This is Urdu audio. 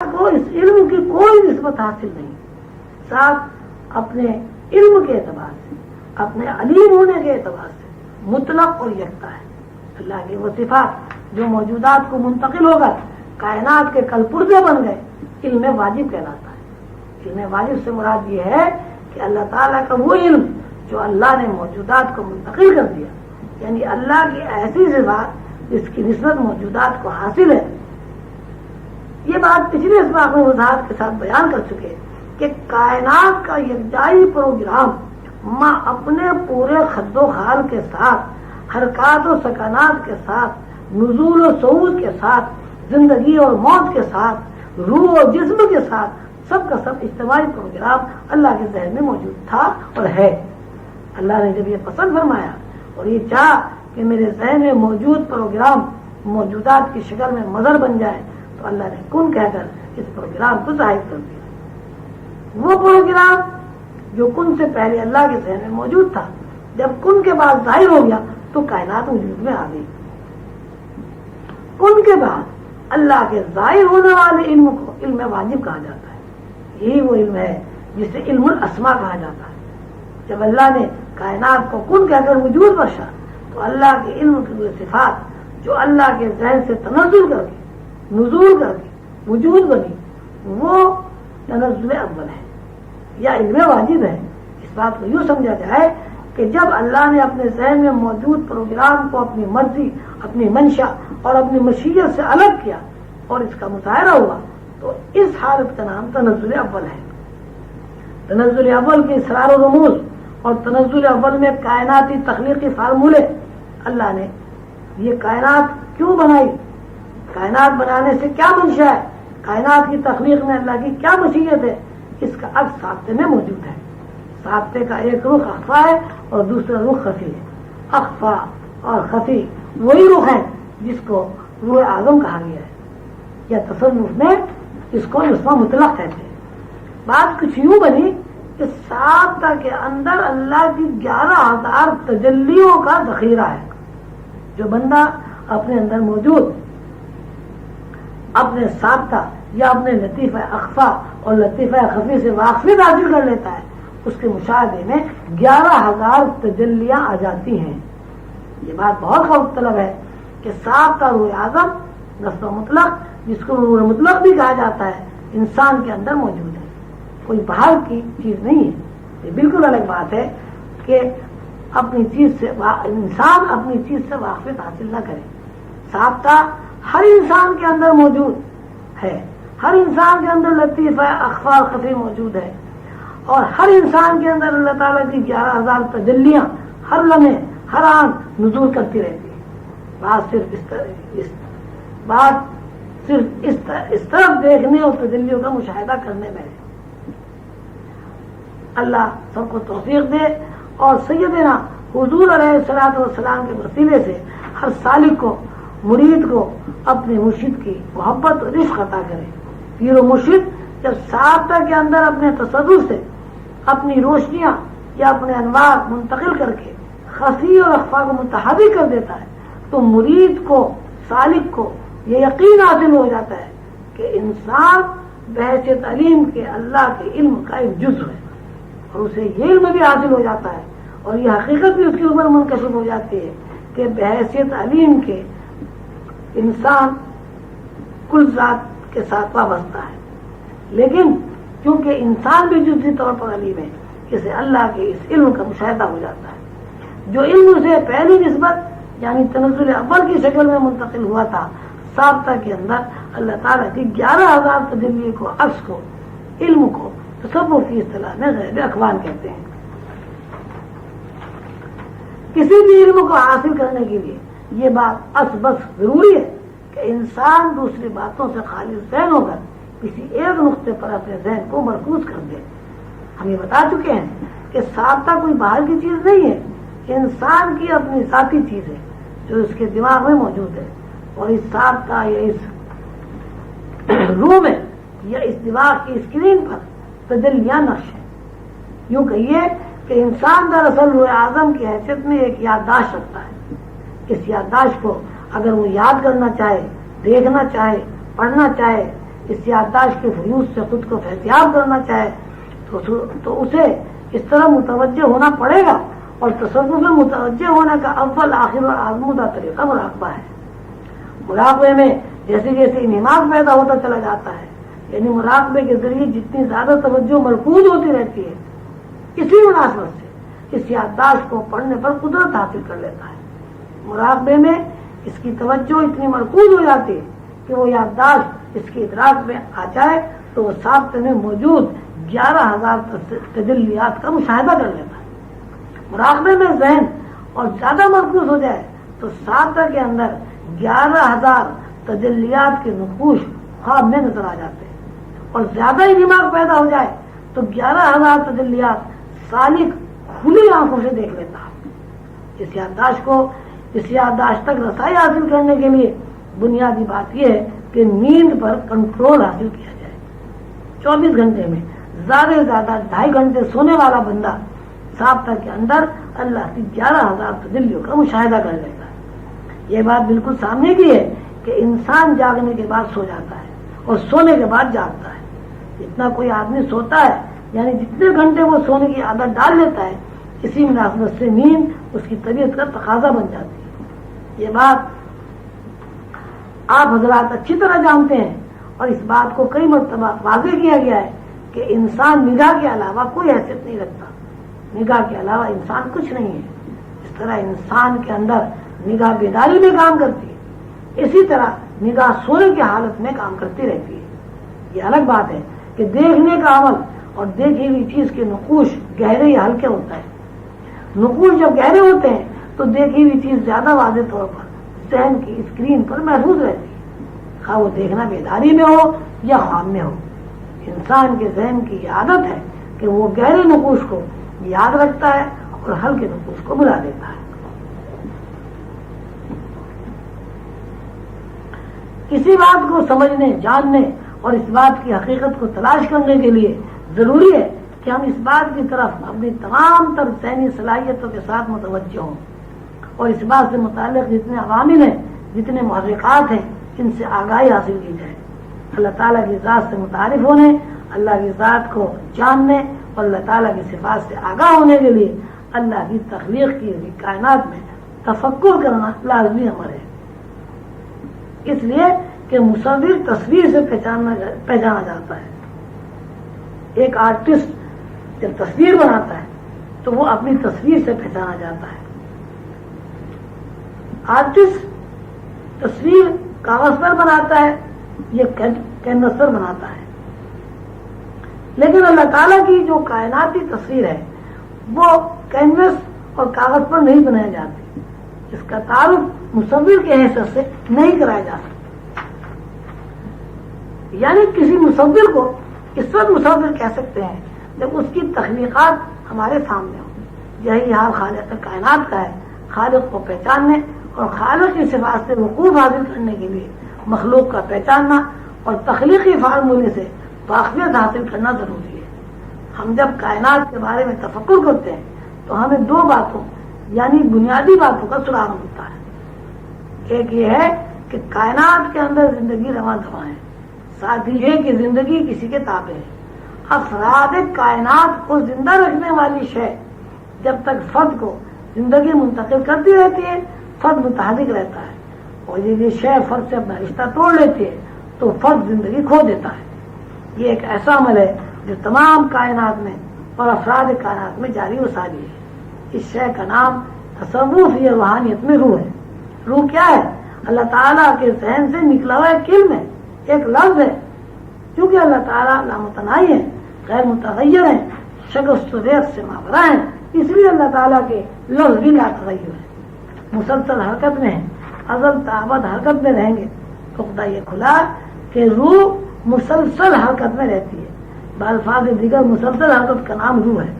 کو اس علم کی کوئی نسبت حاصل نہیں. ساتھ اپنے علم کے اعتبار سے، اپنے علیم ہونے کے اعتبار سے مطلق اور یکتا ہے. اللہ کی وہ صفات جو موجودات کو منتقل ہو کر کائنات کے کل پرزے بن گئے، علم واجب کہلاتا ہے. علم واجب سے مراد یہ ہے کہ اللہ تعالیٰ کا وہ علم جو اللہ نے موجودات کو منتقل کر دیا، یعنی اللہ کی ایسی صفات جس کی نسبت موجودات کو حاصل ہے. یہ بات پچھلے اسباق میں وضاحت کے ساتھ بیان کر چکے کہ کائنات کا یکجائی پروگرام ماں اپنے پورے خد و خال کے ساتھ، حرکات و سکنات کے ساتھ، نزول و صعود کے ساتھ، زندگی اور موت کے ساتھ، روح و جسم کے ساتھ، سب کا سب اجتماعی پروگرام اللہ کے ذہن میں موجود تھا اور ہے. اللہ نے جب یہ پسند فرمایا اور یہ چاہا کہ میرے ذہن میں موجود پروگرام موجودات کی شکل میں مظہر بن جائے، تو اللہ نے کن کہہ کر اس پروگرام کو ظاہر کر دیا. وہ پروگرام جو کن سے پہلے اللہ کے ذہن میں موجود تھا، جب کن کے بعد ظاہر ہو گیا تو کائنات وجود میں آ گئی. کن کے بعد اللہ کے ظاہر ہونے والے علم کو علم واجب کہا جاتا ہے. یہی وہ علم ہے جسے علم الاسماء کہا جاتا ہے. جب اللہ نے کائنات کو کن کہہ کر وجود بخشا تو اللہ کے علم کی وہ صفات جو اللہ کے ذہن سے تنزل کر کے، نزول کر کے وجود بنی، وہ تنزل اول ہے یا علم واجب ہے. اس بات کو یوں سمجھا جائے کہ جب اللہ نے اپنے ذہن میں موجود پروگرام کو اپنی مرضی، اپنی منشا اور اپنی مشیت سے الگ کیا اور اس کا مظاہرہ ہوا، تو اس حالت کا نام تنزل اول ہے. تنزل اول کے اسرار و رموز اور تنزل اول میں کائناتی تخلیقی فارمولے، اللہ نے یہ کائنات کیوں بنائی، کائنات بنانے سے کیا منشا ہے، کائنات کی تخلیق میں اللہ کی کیا مشیت ہے، اس کا عکس سابطے میں موجود ہے. سابطے کا ایک رخ اخفا ہے اور دوسرا رخ خفی ہے. اخفا اور خفی وہی رخ ہے جس کو روح اعظم کہا گیا ہے، یا تصوف میں اس کو نسبہ مطلق کہتے ہیں. بات کچھ یوں بنی کہ سابطہ کے اندر اللہ کی 11,000 تجلیوں کا ذخیرہ ہے. جو بندہ اپنے اندر موجود اپنے سابطہ یا اپنے لطیفہ اخفا اور لطیفہ خفی سے واقفیت حاصل کر لیتا ہے، اس کے مشاہدے میں 11,000 تجلیاں آ جاتی ہیں. یہ بات بہت غور طلب ہے کہ سابطہ روح اعظم نسبہ مطلق، جس کو روح مطلق بھی کہا جاتا ہے، انسان کے اندر موجود ہے، کوئی باہر کی چیز نہیں ہے. یہ بالکل الگ بات ہے کہ اپنی چیز سے انسان اپنی چیز سے واقفیت حاصل نہ کرے. سابطہ ہر انسان کے اندر موجود ہے، ہر انسان کے اندر لطیفہ اخفا اور خفی موجود ہے، اور ہر انسان کے اندر اللہ تعالیٰ کی 11,000 تجلیاں ہر لمحے ہر آن نزول کرتی رہتی ہے. بات صرف اس طرف دیکھنے اور تجلیوں کا مشاہدہ کرنے میں ہے. اللہ سب کو توفیق دے اور سیدنا حضور علیہ الصلوۃ والسلام کے وسیلے سے ہر سالک کو، مرید کو اپنے مرشد کی محبت اور عشق عطا کرے. پیر و مرشد جب سابطہ کے اندر اپنے تصور سے اپنی روشنیاں یا اپنے انوار منتقل کر کے خفی اور اخفا کو متحرک کر دیتا ہے، تو مرید کو، سالک کو یہ یقین حاصل ہو جاتا ہے کہ انسان بحیثیت علیم کے اللہ کے علم کا ایک جزو ہے، اور اسے یہ علم بھی حاصل ہو جاتا ہے اور یہ حقیقت بھی اس کے اوپر منکشف ہو جاتی ہے کہ بحیثیت علیم کے انسان کل ذات کے ساتھ وابستہ ہے. لیکن کیونکہ انسان بھی جزوی طور پر علیم ہے، اسے اللہ کے اس علم کا مشاہدہ ہو جاتا ہے. جو علم اسے پہلی نسبت یعنی تنزل اول کی شکل میں منتقل ہوا تھا، سابطہ کے اندر اللہ تعالیٰ کی 11,000 تجلی کو، عکس کو، علم کو تصوف کی اصطلاح میں غیب اخوان کہتے ہیں. کسی بھی علم کو حاصل کرنے کے لیے یہ بات بس ضروری ہے کہ انسان دوسری باتوں سے خالص ذہن ہو کر کسی ایک نقطے پر اپنے ذہن کو مرکوز کر دے. ہم یہ بتا چکے ہیں کہ سابطہ کوئی باہر کی چیز نہیں ہے، انسان کی اپنی ذاتی چیز ہے جو اس کے دماغ میں موجود ہے، اور اس سابطہ یا اس روح میں یا اس دماغ کی اسکرین پر تجلیاں نقش ہیں. یوں کہیے کہ انسان دراصل روح اعظم کی حیثیت میں ایک یادداشت رکھتا ہے. اس یادداشت کو اگر وہ یاد کرنا چاہے، دیکھنا چاہے، پڑھنا چاہے اس یادداشت کے فیوز سے خود کو فیضیاب کرنا چاہے تو اسے اس طرح متوجہ ہونا پڑے گا، اور تصوف میں متوجہ ہونے کا اول آخر اور آزمودہ طریقہ مراقبہ ہے۔ مراقبے میں جیسے جیسے انہماک پیدا ہوتا چلا جاتا ہے، یعنی مراقبے کے ذریعے جتنی زیادہ توجہ مرکوز ہوتی رہتی ہے، اسی مناسبت سے اس یادداشت کو پڑھنے پر قدرت حاصل کر لیتا ہے۔ مراقبے میں اس کی توجہ اتنی مرکوز ہو جاتی ہے کہ وہ یادداشت اس کے ادراک میں آ جائے تو وہ سابقے میں موجود 11,000 تجلیات کا مشاہدہ کر لیتا ہے۔ مراقبے میں ذہن اور زیادہ مرکوز ہو جائے تو سابقہ کے اندر 11,000 تجلیات کے نقوش خواب میں نظر آ جاتے ہیں، اور زیادہ ہی دماغ پیدا ہو جائے تو 11,000 تجلیات سالک کھلی آنکھوں سے دیکھ لیتا ہے۔ اس یادداشت تک رسائی حاصل کرنے کے لیے بنیادی بات یہ ہے کہ نیند پر کنٹرول حاصل کیا جائے۔ 24 گھنٹے میں زیادہ سے زیادہ 2.5 گھنٹے سونے والا بندہ سابقہ کے اندر اللہ کی 11,000 تجلیوں کا مشاہدہ کر لیتا ہے۔ یہ بات بالکل سامنے کی ہے کہ انسان جاگنے کے بعد سو جاتا ہے اور سونے کے بعد جاگتا ہے۔ جتنا کوئی آدمی سوتا ہے، یعنی جتنے گھنٹے وہ سونے کی عادت ڈال لیتا ہے، اسی مناسبت سے نیند اس کی طبیعت کا تقاضا بن جاتی ہے۔ یہ بات آپ حضرات اچھی طرح جانتے ہیں، اور اس بات کو کئی مرتبہ واضح کیا گیا ہے کہ انسان نگاہ کے علاوہ کوئی حیثیت نہیں رکھتا، نگاہ کے علاوہ انسان کچھ نہیں ہے۔ اس طرح انسان کے اندر نگاہ بیداری میں کام کرتی ہے، اسی طرح نگاہ سونے کی حالت میں کام کرتی رہتی ہے۔ یہ الگ بات ہے کہ دیکھنے کا عمل اور دیکھی ہوئی چیز کے نقوش گہرے یا ہلکے ہوتا ہے۔ نقوش جب گہرے ہوتے ہیں تو دیکھی ہوئی چیز زیادہ واضح طور پر ذہن کی اسکرین پر محفوظ رہتی ہے، خواہ وہ دیکھنا بیداری میں ہو یا خواب میں ہو۔ انسان کے ذہن کی یہ عادت ہے کہ وہ گہرے نقوش کو یاد رکھتا ہے اور ہلکے نقوش کو بھلا دیتا ہے۔ کسی بات کو سمجھنے، جاننے اور اس بات کی حقیقت کو تلاش کرنے کے لیے ضروری ہے کہ ہم اس بات کی طرف اپنی تمام تر ذہنی صلاحیتوں کے ساتھ متوجہ ہوں، اور اس بات سے متعلق جتنے عوامل ہیں، جتنے محرکات ہیں، ان سے آگاہی حاصل کی جائے۔ اللہ تعالیٰ کی ذات سے متعارف ہونے، اللہ کی ذات کو جاننے اور اللہ تعالیٰ کی صفات سے آگاہ ہونے کے لیے اللہ کی تخلیق کی ہوئی کائنات میں تفکر کرنا لازمی امر ہے۔ اس لیے کہ مصور تصویر سے پہچانا جاتا ہے۔ ایک آرٹسٹ جب تصویر بناتا ہے تو وہ اپنی تصویر سے پہچانا جاتا ہے۔ آرٹسٹ تصویر کاغذ پر بناتا ہے، یہ کینوس پر بناتا ہے، لیکن اللہ تعالیٰ کی جو کائناتی تصویر ہے وہ کینوس اور کاغذ پر نہیں بنائی جاتی، اس کا تعارف مصور کے حیثیت سے نہیں کرایا جا سکتا۔ یعنی کسی مصور کو اس وقت مصور کہہ سکتے ہیں جب اس کی تخلیقات ہمارے سامنے ہوں۔ یہی حال خالق کائنات کا ہے۔ خالق کو پہچاننے اور خالق کی صفات سے وقوف حاصل کرنے کے لیے مخلوق کا پہچاننا اور تخلیقی فارمولے سے واقفیت حاصل کرنا ضروری ہے۔ ہم جب کائنات کے بارے میں تفکر کرتے ہیں تو ہمیں 2 باتوں یعنی بنیادی باتوں کا سراغ ملتا ہے۔ ایک یہ ہے کہ کائنات کے اندر زندگی رواں دواں ہے، ساتھ ہی یہ کہ زندگی کسی کے تابع ہے۔ افراد کائنات کو زندہ رکھنے والی شے جب تک فرد کو زندگی منتقل کرتی رہتی ہے، فرد متحرک رہتا ہے، اور یہ شے فرد سے اپنا رشتہ توڑ لیتی ہے تو فرد زندگی کھو دیتا ہے۔ یہ ایک ایسا عمل ہے جو تمام کائنات میں اور افراد کائنات میں جاری و ساری ہے۔ اس شے کا نام تصوف یا روحانیت میں روح ہے۔ روح کیا ہے؟ اللہ تعالیٰ کے ذہن سے نکلا ہوا ایک علم ہے، ایک لفظ ہے۔ کیونکہ اللہ تعالیٰ لامتناہی ہے، غیر متغیر ہیں، شگفت و ریت سے ماورا ہیں، اس لیے اللہ تعالیٰ کے لفظ بھی لا تغیر ہے، مسلسل حرکت میں ہیں، ازل تا ابد حرکت میں رہیں گے۔ نقطہ یہ کھلا کہ روح مسلسل حرکت میں رہتی ہے، بالفاظ دیگر مسلسل حرکت کا نام روح ہے۔